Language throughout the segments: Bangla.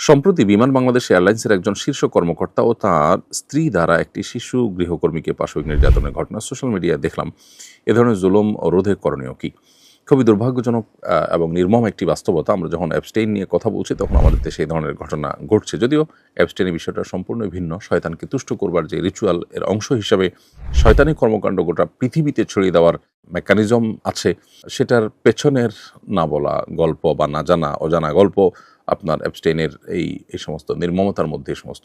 সম্প্রতি বিমান বাংলাদেশ এয়ারলাইন্সের একজন শীর্ষ কর্মকর্তা ও তার স্ত্রী দ্বারা একটি শিশু গৃহকর্মীকে পাশবিক নির্যাতনের ঘটনা সোশ্যাল মিডিয়ায় দেখলাম। এ ধরনের জুলুম ও রোধে করণীয় কি? খুবই দুর্ভাগ্যজনক এবং নির্মম একটি বাস্তবতা। আমরা যখন অ্যাবস্টেইন নিয়ে কথা বলছি তখন আমাদের দেশে এই ধরনের ঘটনা ঘটছে। যদিও অ্যাবস্টেইনের বিষয়টা সম্পূর্ণই ভিন্ন। শয়তানকে তুষ্ট করবার যে রিচুয়াল, এর অংশ হিসাবে শয়তানি কর্মকাণ্ড গোটা পৃথিবীতে ছড়িয়ে দেওয়ার মেকানিজম আছে, সেটার পেছনের না বলা গল্প বা না জানা অজানা গল্প আপনার অ্যাবস্টেইনের এই সমস্ত নির্মমতার মধ্যে, এই সমস্ত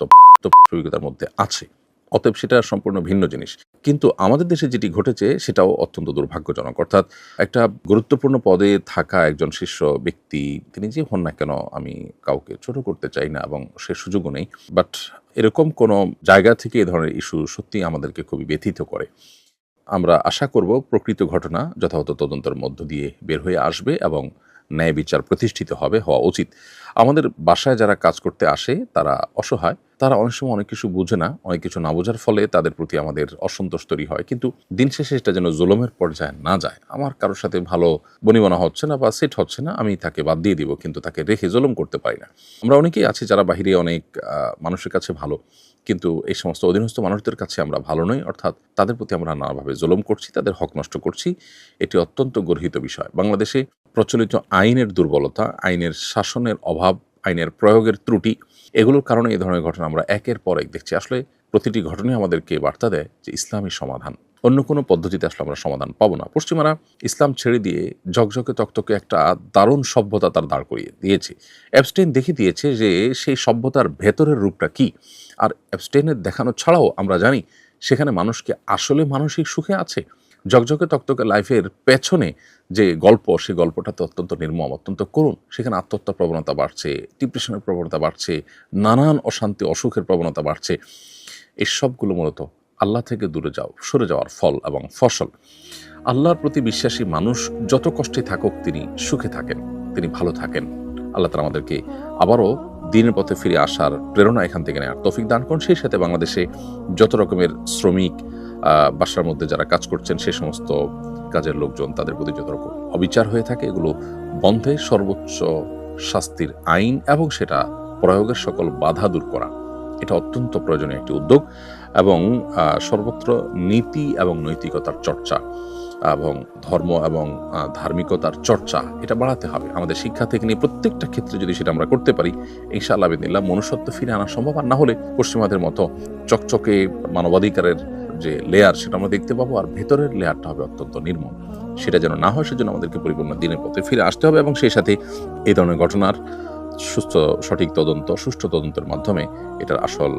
পাশবিকতার মধ্যে আছে। অতএব সেটা সম্পূর্ণ ভিন্ন জিনিস। কিন্তু আমাদের দেশে যেটি ঘটেছে সেটাও অত্যন্ত দুর্ভাগ্যজনক। অর্থাৎ একটা গুরুত্বপূর্ণ পদে থাকা একজন শীর্ষ ব্যক্তি, তিনি যে হন না কেন, আমি কাউকে ছোট করতে চাই না এবং সে সুযোগও নেই, বাট এরকম কোনো জায়গা থেকে এ ধরনের ইস্যু সত্যিই আমাদেরকে খুবই ব্যথিত করে। আমরা আশা করব প্রকৃত ঘটনা যথাযথ তদন্তের মধ্য দিয়ে বের হয়ে আসবে এবং ন্যায় বিচার প্রতিষ্ঠিত হওয়া উচিত। আমাদের বাসায় যারা কাজ করতে আসে তারা অসহায়, তারা অনেক সময় অনেক কিছু বুঝে না, অনেক কিছু না বোঝার ফলে তাদের প্রতি আমাদের অসন্তোষ তৈরি হয়। কিন্তু দিন শেষে এটা যেন জুলুমের পর্যায়ে না যায়। আমার কারোর সাথে ভালো বনিবনা হচ্ছে না বা সেট হচ্ছে না, আমি তাকে বাদ দিয়ে দিব, কিন্তু তাকে রেখে জুলুম করতে পারি না। আমরা অনেকেই আছি যারা বাহিরে অনেক মানুষের কাছে ভালো, কিন্তু এই সমস্ত অধীনস্থ মানুষদের কাছে আমরা ভালো নই, অর্থাৎ তাদের প্রতি আমরা নানাভাবে জুলুম করছি, তাদের হক নষ্ট করছি। এটি অত্যন্ত গর্হিত বিষয়। বাংলাদেশে প্রচলিত আইনের দুর্বলতা, আইনের শাসনের অভাব, আইনের প্রয়োগের ত্রুটি, এগুলোর কারণে এই ধরনের ঘটনা আমরা একের পর এক দেখছি। আসলে প্রতিটি ঘটনাই আমাদেরকে বার্তা দেয় যে ইসলামী সমাধান, অন্য কোনো পদ্ধতিতে আসলে আমরা সমাধান পাবো না। পশ্চিমারা ইসলাম ছেড়ে দিয়ে ঝকঝকে তকতকে একটা দারুণ সভ্যতা তার দাঁড় করিয়ে দিয়েছে। অ্যাবস্টেইন দেখিয়ে দিয়েছে যে সেই সভ্যতার ভেতরের রূপটা কি। আর অ্যাবস্টেইনের দেখানো ছাড়াও আমরা জানি সেখানে মানুষকে আসলে মানসিক সুখে আছে। ঝকঝকে তকতকে লাইফের পেছনে যে গল্প, সেই গল্পটা তো অত্যন্ত নির্মম, অত্যন্ত করুণ। সেখানে আত্মহত্যার প্রবণতা বাড়ছে, ডিপ্রেশনের প্রবণতা বাড়ছে, নানান অশান্তি অসুখের প্রবণতা বাড়ছে। এই সবগুলো মূলত আল্লাহ থেকে দূরে সরে যাওয়ার ফল এবং ফসল। আল্লাহর প্রতি বিশ্বাসী মানুষ যত কষ্টে থাকুক তিনি সুখে থাকেন, তিনি ভালো থাকেন। আল্লাহ তাআলা আমাদেরকে আবারও দিনের পথে ফিরে আসার প্রেরণা এখান থেকে নেওয়ার তৌফিক দান করুন। সেই সাথে বাংলাদেশে যত রকমের শ্রমিক, বাসার মধ্যে যারা কাজ করছেন সে সমস্ত কাজের লোকজন, তাদের প্রতি যত রকম অবিচার হয়ে থাকে এগুলো বন্ধে সর্বোচ্চ শাস্তির আইন এবং সেটা প্রয়োগের সকল বাধা দূর করা, এটা অত্যন্ত প্রয়োজনীয় একটি উদ্যোগ। এবং সর্বত্র নীতি এবং নৈতিকতার চর্চা এবং ধর্ম এবং ধার্মিকতার চর্চা, এটা বাড়াতে হবে। আমাদের শিক্ষা থেকে নিয়ে প্রত্যেকটা ক্ষেত্রে যদি সেটা আমরা করতে পারি, ইনশাআল্লাহ বিদিনিল্লাহ মনুষ্যত্ব ফিরে আনা সম্ভব। আর না হলে পশ্চিমাদের মতো চকচকে মানবাধিকারের যে লেয়ার সেটা আমরা দেখতে পাবো, আর ভেতরের লেয়ারটা হবে অত্যন্ত নির্মম। সেটা যেন না হয় সেজন্য আমাদেরকে পরিপূর্ণ দিনের পথে ফিরে আসতে হবে এবং সেই সাথে এই ধরনের ঘটনার সঠিক তদন্ত, সুষ্ঠু তদন্তের মাধ্যমে এটার আসল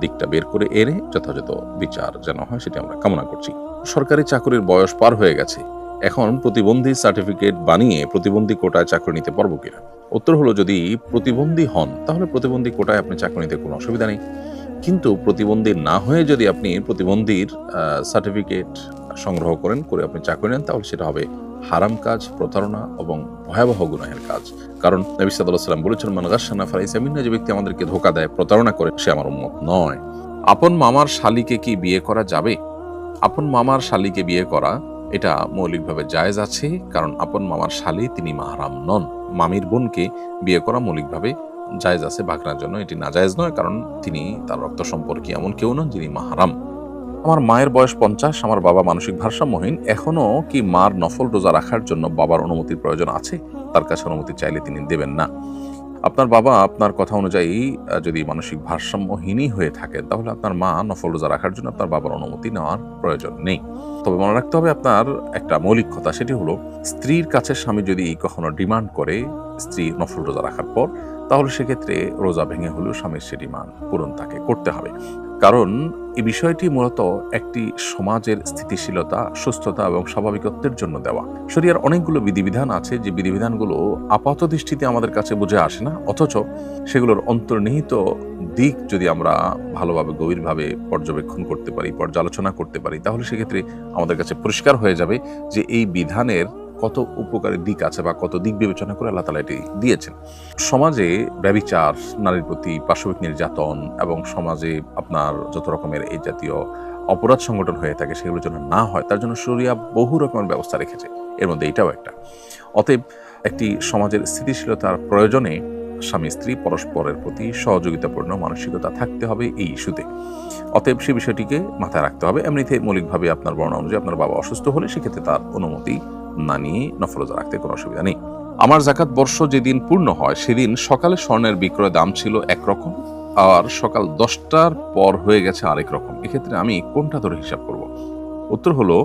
দিকটা বের করে এনে যথাযথ বিচার যেন হয় সেটা আমরা কামনা করছি। সরকারি চাকরির বয়স পার হয়ে গেছে, এখন প্রতিবন্ধী সার্টিফিকেট বানিয়ে প্রতিবন্ধী কোটায় চাকরি নিতে পারবো কিনা? উত্তর হলো, যদি প্রতিবন্ধী হন তাহলে প্রতিবন্ধী কোটায় আপনি চাকরি নিতে কোনো অসুবিধা নেই। কিন্তু প্রতিবন্ধী না হয়ে যদি আপনি প্রতিবন্ধীর সার্টিফিকেট সংগ্রহ করে আপনি চাকরি নেন, তাহলে সেটা হবে হারাম কাজ, প্রতারণা এবং ভয়াবহ গুনাহের কাজ। কারণ নবী সাল্লাল্লাহু আলাইহি ওয়াসাল্লাম বলেছেন, মান গাশশানা ফালাইসা মিন্না, যে ব্যক্তি আমাদেরকে ধোঁকা দেয়, প্রতারণা করে, সে আমার উম্মত নয়। আপন মামার শালীকে কি বিয়ে করা যাবে? আপন মামার শালীকে বিয়ে করা এটা মৌলিকভাবে জায়েজ আছে, কারণ আপন মামার শালী তিনি মাহরাম নন। মামির বোনকে বিয়ে করা মৌলিকভাবে জায়েজ আছে ভাগনার জন্য, এটি নাজায়েজ নয়, কারণ তিনি তার রক্ত সম্পর্কে এমন কেউ নন যিনি মাহরাম। আমার মায়ের বয়স 50, আমার বাবা মানসিক ভারসাম্যহীন, এখনো কি মার নফল রোজা রাখার জন্য বাবার অনুমতির প্রয়োজন আছে? তার কাছে অনুমতি চাইলে তিনি দেবেন না। আপনার বাবা আপনার কথা অনুযায়ী যদি মানসিক ভারসাম্যহীনই হয়ে থাকেন, তাহলে আপনার মা নফল রোজা রাখার জন্য আপনার বাবার অনুমতি নেওয়ার প্রয়োজন নেই। তবে মনে রাখতে হবে আপনার একটা মৌলিক কথা, সেটি হলো স্ত্রীর কাছে স্বামী যদি কখনো ডিমান্ড করে স্ত্রী নফল রোজা রাখার পর, তাহলে সেক্ষেত্রে রোজা ভেঙে হলেও স্বামীর সে ডিমান্ড পূরণ তাকে করতে হবে। কারণ এই বিষয়টি মূলত একটি সমাজের স্থিতিশীলতা, সুস্থতা এবং স্বাভাবিকত্বের জন্য দেওয়া। শরিয়ার অনেকগুলো বিধিবিধান আছে যে বিধিবিধানগুলো আপাত দৃষ্টিতে আমাদের কাছে বুঝে আসে না, অথচ সেগুলোর অন্তর্নিহিত দিক যদি আমরা ভালোভাবে গভীরভাবে পর্যবেক্ষণ করতে পারি, পর্যালোচনা করতে পারি, তাহলে সেক্ষেত্রে আমাদের কাছে পরিষ্কার হয়ে যাবে যে এই বিধানের কত উপকারী দিক আছে বা কত দিক বিবেচনা করে আল্লাহ তাআলা এটি দিয়েছেন। সমাজে ব্যভিচার, নারীর প্রতি পাশবিক নির্যাতন এবং সমাজে আপনার যত রকমের এই জাতীয় অপরাধ সংগঠন হয়ে থাকে সেগুলোর জন্য না হয়, তার জন্য শরিয়া বহু রকমের ব্যবস্থা রেখেছে, এর মধ্যে এটাও একটা। অতএব একটি সমাজের স্থিতিশীলতার প্রয়োজনে স্বামী স্ত্রী পরস্পরের প্রতি সহযোগিতাপূর্ণ মানসিকতা থাকতে হবে এই ইস্যুতে। অতএব সে বিষয়টিকে মাথায় রাখতে হবে। এমনিতে মৌলিকভাবে আপনার বর্ণনা অনুযায়ী আপনার বাবা অসুস্থ হলে সেক্ষেত্রে তার অনুমতি না নিয়ে নফল রোজা রাখতে কোনো অসুবিধা নেই। আমার যাকাত বর্ষ যেদিন পূর্ণ হয় সেদিন সকালে স্বর্ণের বিক্রয় দাম ছিল একরকম, আর সকাল 10টার পর হয়ে গেছে আরেক রকম। এক্ষেত্রে আমি কোনটা ধরে হিসাব করব? উত্তর হলো,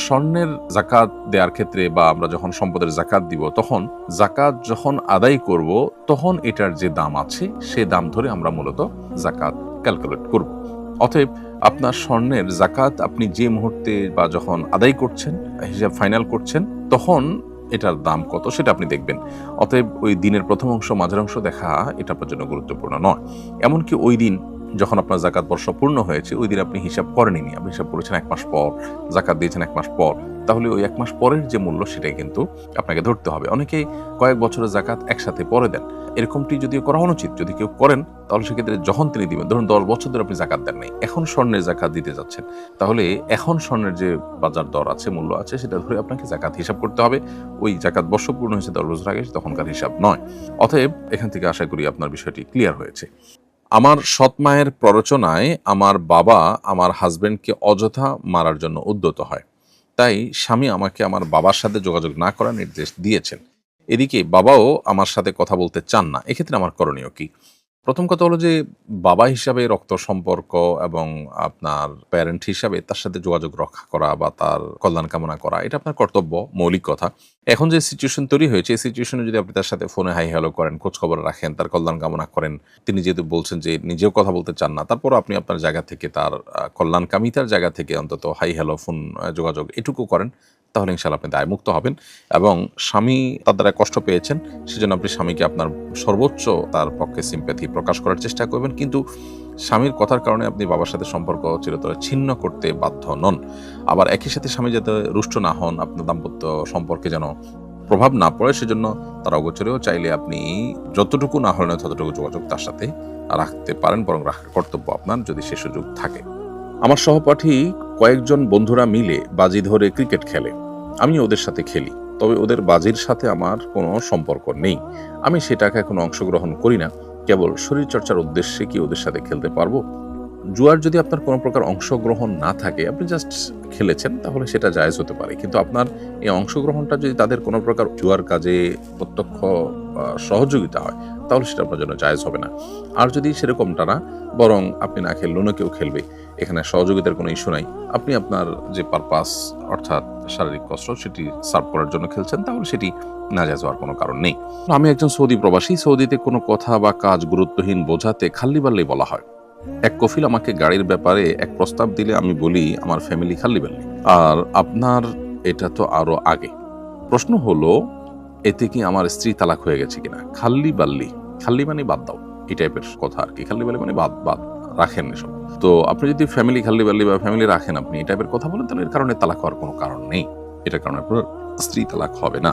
স্বর্ণের জাকাত দেওয়ার ক্ষেত্রে বা আমরা যখন সম্পদের জাকাত দিব তখন জাকাত যখন আদায় করব তখন এটার যে দাম আছে সে দাম ধরে আমরা মূলত জাকাত ক্যালকুলেট করব। অতএব আপনার স্বর্ণের জাকাত আপনি যে মুহূর্তে বা যখন আদায় করছেন, হিসাব ফাইনাল করছেন, তখন এটার দাম কত সেটা আপনি দেখবেন। অতএব ওই দিনের প্রথম অংশ মাঝের অংশ দেখা এটা আপনার জন্য গুরুত্বপূর্ণ নয়। এমনকি ওই দিন যখন আপনার জাকাত বর্ষ পূর্ণ হয়েছে ওই দিন আপনি হিসাব করেননি, আপনি হিসাব করেছেন 1 মাস পর, জাকাত দিয়েছেন 1 মাস পর, তাহলে ওই 1 মাস পরের যে মূল্য সেটাই কিন্তু আপনাকে ধরতে হবে। অনেকেই কয়েক বছরের জাকাত একসাথে পরে দেন, এরকমটি যদিও করা অনুচিত। যদি কেউ করেন তাহলে সেক্ষেত্রে যখন তিনি দিবেন, ধরুন 10 বছর ধরে আপনি জাকাত দেন নাই, এখন স্বর্ণের জাকাত দিতে যাচ্ছেন, তাহলে এখন স্বর্ণের যে বাজার দর আছে, মূল্য আছে, সেটা ধরে আপনাকে জাকাত হিসাব করতে হবে। ওই জাকাত বর্ষ পূর্ণ হয়েছে 10 বছর আগে তখনকার হিসাব নয়। অতএব এখান থেকে আশা করি আপনার বিষয়টি ক্লিয়ার হয়েছে। আমার সৎ মায়ের প্ররোচনায় আমার বাবা আমার হাজবেন্ডকে অযথা মারার জন্য উদ্যত হয়, তাই স্বামী আমাকে আমার বাবার সাথে যোগাযোগ না করার নির্দেশ দিয়েছেন। এদিকে বাবাও আমার সাথে কথা বলতে চান না, এক্ষেত্রে আমার করণীয় কি? প্রথম কথা হলো যে বাবা হিসাবে রক্ত সম্পর্ক এবং আপনার প্যারেন্ট হিসাবে তার সাথে যোগাযোগ রক্ষা করা বা তার কল্যাণ কামনা করা এটা আপনার কর্তব্য, মৌলিক কথা। এখন যে সিচুয়েশন তৈরি হয়েছে এই সিচুয়েশনে যদি আপনি তার সাথে ফোনে হাই হ্যালো করেন, খোঁজ খবর রাখেন, তার কল্যাণ কামনা করেন, তিনি যেহেতু বলছেন যে নিজেও কথা বলতে চান না, তারপরও আপনি আপনার জায়গা থেকে তার কল্যাণকামিতার জায়গা থেকে অন্তত হাই হ্যালো ফোন যোগাযোগ এটুকু করেন, তাহলে ইনশাআল্লাহ আপনি দায়মুক্ত হবেন। এবং স্বামী তার দ্বারা কষ্ট পেয়েছেন, সেজন্য আপনি স্বামীকে আপনার সর্বোচ্চ তার পক্ষে সিম্প্যাথি প্রকাশ করার চেষ্টা করবেন, কিন্তু স্বামীর কথার কারণে আপনি বাবার সাথে সম্পর্ক চিরতরে ছিন্ন করতে বাধ্য নন। আবার একই সাথে স্বামী যাতে রুষ্ট না হন, আপনার দাম্পত্য সম্পর্কে যেন প্রভাব না পড়ে, সেজন্য তার অগোচরেও চাইলে আপনি যতটুকু না হলে ততটুকু যোগাযোগ তার সাথে রাখতে পারেন, বরং রাখার কর্তব্য আপনার যদি সে সুযোগ থাকে। আমার সহপাঠী কয়েকজন বন্ধুরা মিলে বাজি ধরে ক্রিকেট খেলে, আমি ওদের সাথে খেলি, তবে ওদের বাজির সাথে আমার কোনো সম্পর্ক নেই। আমি সেটাকে এখন অংশগ্রহণ করি না, কেবল শরীর চর্চার উদ্দেশ্যে কি ওদের সাথে খেলতে পারবো? জুয়ার যদি আপনার কোনো প্রকার অংশগ্রহণ না থাকে, আপনি জাস্ট খেলেছেন, তাহলে সেটা জায়েজ হতে পারে। কিন্তু আপনার এই অংশগ্রহণটা যদি তাদের কোনো প্রকার জুয়ার কাজে প্রত্যক্ষ সহযোগিতা হয়, তাহলে সেটা আপনার জন্য জায়েজ হবে না। আর যদি সেরকমটা না, বরং আপনি না খেললেও না কেউ খেলবে, এখানে সহযোগিতার কোনো ইস্যু নাই, আপনি আপনার যে পারপাস অর্থাৎ শারীরিক কষ্ট সেটি সার্ভ করার জন্য খেলছেন, তাহলে সেটি নাজায়েজ হওয়ার কোনো কারণ নেই। আমি একজন সৌদি প্রবাসী, সৌদিতে কোনো কথা বা কাজ গুরুত্বহীন বোঝাতে খাল্লি বাল্লি বলা হয়। এক কফিল আমাকে গাড়ির ব্যাপারে এক প্রস্তাব দিলে আমি বলি আমার ফ্যামিলি খাল্লি বাল্লি, আর আপনার এটা তো আরো আগে। প্রশ্ন হলো, এতে কি আমার স্ত্রী তালাক হয়ে গেছে কিনা? খাল্লি বাল্লি, খাল্লি মানে বাদ দাও, এই টাইপের কথা আর কি। খাল্লি বাল্লি মানে বাদ বাদ রাখেন এসব। তো আপনি যদি ফ্যামিলি খাল্লি বাল্লি বা ফ্যামিলি রাখেন, আপনি এই টাইপের কথা বলেন, তাহলে এর কারণে তালাক হওয়ার কোনো কারণ নেই, এটার কারণে আপনার স্ত্রী তালাক হবে না।